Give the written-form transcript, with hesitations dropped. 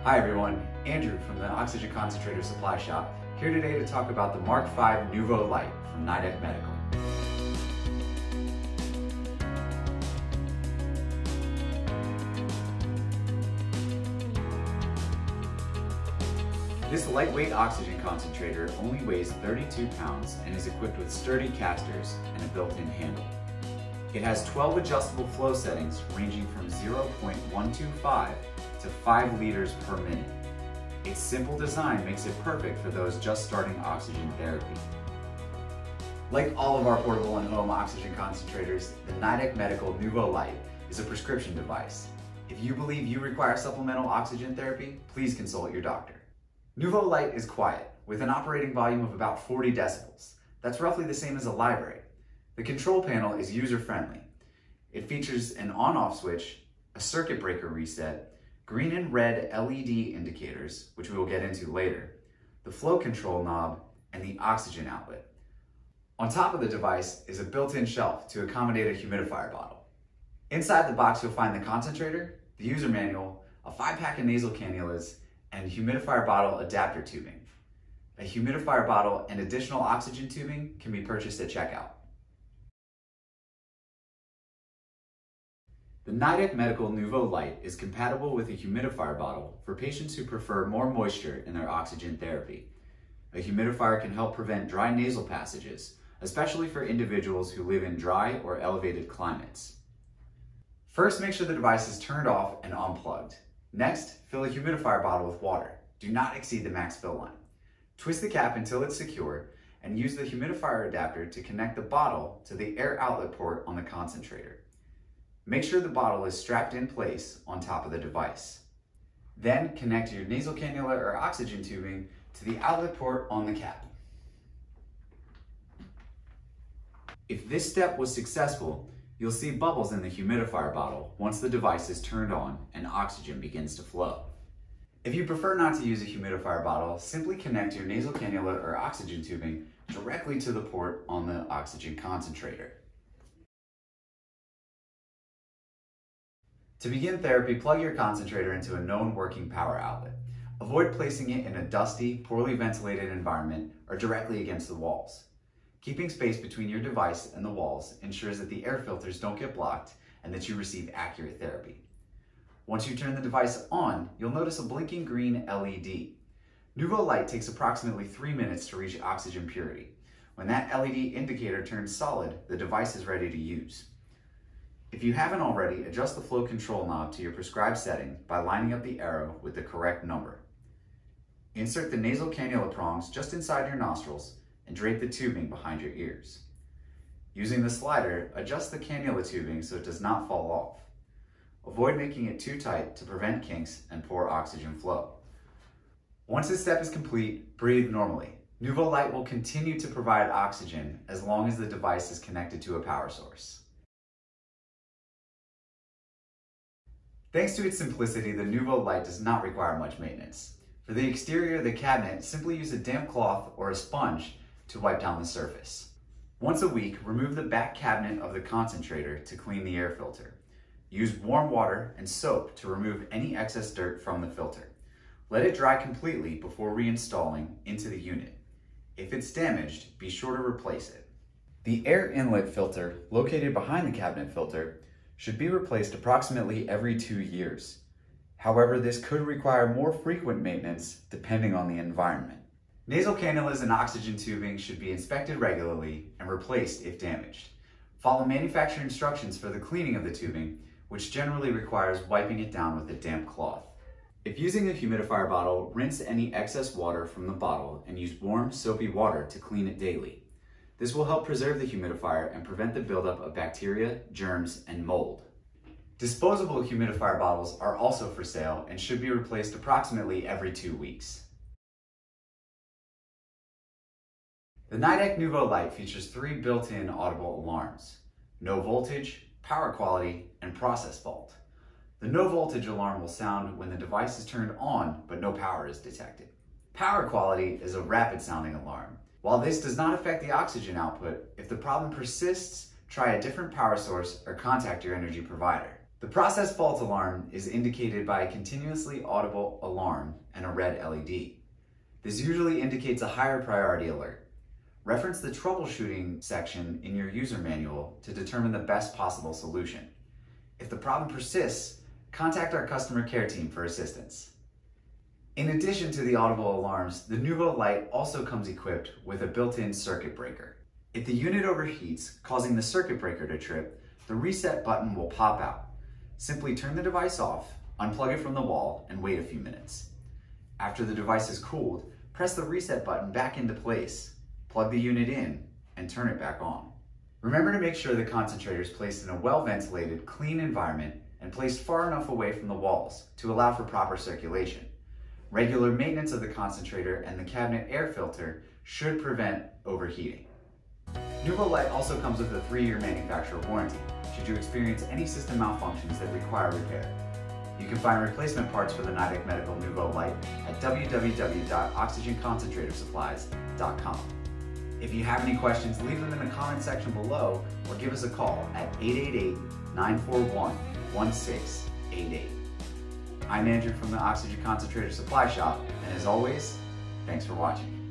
Hi everyone, Andrew from the Oxygen Concentrator Supply Shop, here today to talk about the Mark V Nuvo Lite from Nidek Medical. This lightweight oxygen concentrator only weighs 32 pounds and is equipped with sturdy castors and a built-in handle. It has 12 adjustable flow settings ranging from 0.125 to 5 liters per minute. Its simple design makes it perfect for those just starting oxygen therapy. Like all of our portable and home oxygen concentrators, the Nidek Medical Nuvo Lite is a prescription device. If you believe you require supplemental oxygen therapy, please consult your doctor. Nuvo Lite is quiet, with an operating volume of about 40 decibels. That's roughly the same as a library. The control panel is user-friendly. It features an on-off switch, a circuit breaker reset, green and red LED indicators, which we will get into later, the flow control knob, and the oxygen outlet. On top of the device is a built-in shelf to accommodate a humidifier bottle. Inside the box you'll find the concentrator, the user manual, a 5-pack of nasal cannulas, and humidifier bottle adapter tubing. A humidifier bottle and additional oxygen tubing can be purchased at checkout. The Nidek Medical Nuvo Lite is compatible with a humidifier bottle for patients who prefer more moisture in their oxygen therapy. A humidifier can help prevent dry nasal passages, especially for individuals who live in dry or elevated climates. First, make sure the device is turned off and unplugged. Next, fill a humidifier bottle with water. Do not exceed the max fill line. Twist the cap until it's secure and use the humidifier adapter to connect the bottle to the air outlet port on the concentrator. Make sure the bottle is strapped in place on top of the device. Then connect your nasal cannula or oxygen tubing to the outlet port on the cap. If this step was successful, you'll see bubbles in the humidifier bottle once the device is turned on and oxygen begins to flow. If you prefer not to use a humidifier bottle, simply connect your nasal cannula or oxygen tubing directly to the port on the oxygen concentrator. To begin therapy, plug your concentrator into a known working power outlet. Avoid placing it in a dusty, poorly ventilated environment or directly against the walls. Keeping space between your device and the walls ensures that the air filters don't get blocked and that you receive accurate therapy. Once you turn the device on, you'll notice a blinking green LED. Nuvo Lite takes approximately 3 minutes to reach oxygen purity. When that LED indicator turns solid, the device is ready to use. If you haven't already, adjust the flow control knob to your prescribed setting by lining up the arrow with the correct number. Insert the nasal cannula prongs just inside your nostrils and drape the tubing behind your ears. Using the slider, adjust the cannula tubing so it does not fall off. Avoid making it too tight to prevent kinks and poor oxygen flow. Once this step is complete, breathe normally. Nuvo Lite will continue to provide oxygen as long as the device is connected to a power source. Thanks to its simplicity, the Nuvo Lite does not require much maintenance. For the exterior of the cabinet, simply use a damp cloth or a sponge to wipe down the surface. Once a week, remove the back cabinet of the concentrator to clean the air filter. Use warm water and soap to remove any excess dirt from the filter. Let it dry completely before reinstalling into the unit. If it's damaged, be sure to replace it. The air inlet filter, located behind the cabinet filter, should be replaced approximately every 2 years. However, this could require more frequent maintenance depending on the environment. Nasal cannulas and oxygen tubing should be inspected regularly and replaced if damaged. Follow manufacturer instructions for the cleaning of the tubing, which generally requires wiping it down with a damp cloth. If using a humidifier bottle, rinse any excess water from the bottle and use warm, soapy water to clean it daily. This will help preserve the humidifier and prevent the buildup of bacteria, germs, and mold. Disposable humidifier bottles are also for sale and should be replaced approximately every 2 weeks. The Nidek Nuvo Lite features 3 built-in audible alarms: no voltage, power quality, and process fault. The no voltage alarm will sound when the device is turned on but no power is detected. Power quality is a rapid sounding alarm. While this does not affect the oxygen output, if the problem persists, try a different power source or contact your energy provider. The process fault alarm is indicated by a continuously audible alarm and a red LED. This usually indicates a higher priority alert. Reference the troubleshooting section in your user manual to determine the best possible solution. If the problem persists, contact our customer care team for assistance. In addition to the audible alarms, the Nuvo Lite also comes equipped with a built-in circuit breaker. If the unit overheats, causing the circuit breaker to trip, the reset button will pop out. Simply turn the device off, unplug it from the wall, and wait a few minutes. After the device is cooled, press the reset button back into place, plug the unit in, and turn it back on. Remember to make sure the concentrator is placed in a well-ventilated, clean environment and placed far enough away from the walls to allow for proper circulation. Regular maintenance of the concentrator and the cabinet air filter should prevent overheating. Nuvo Lite also comes with a 3-year manufacturer warranty should you experience any system malfunctions that require repair. You can find replacement parts for the Nidek Medical Nuvo Lite at www.oxygenconcentratorsupplies.com. If you have any questions, leave them in the comment section below or give us a call at 888-941-1688. I'm Andrew from the Oxygen Concentrator Supply Shop, and as always, thanks for watching.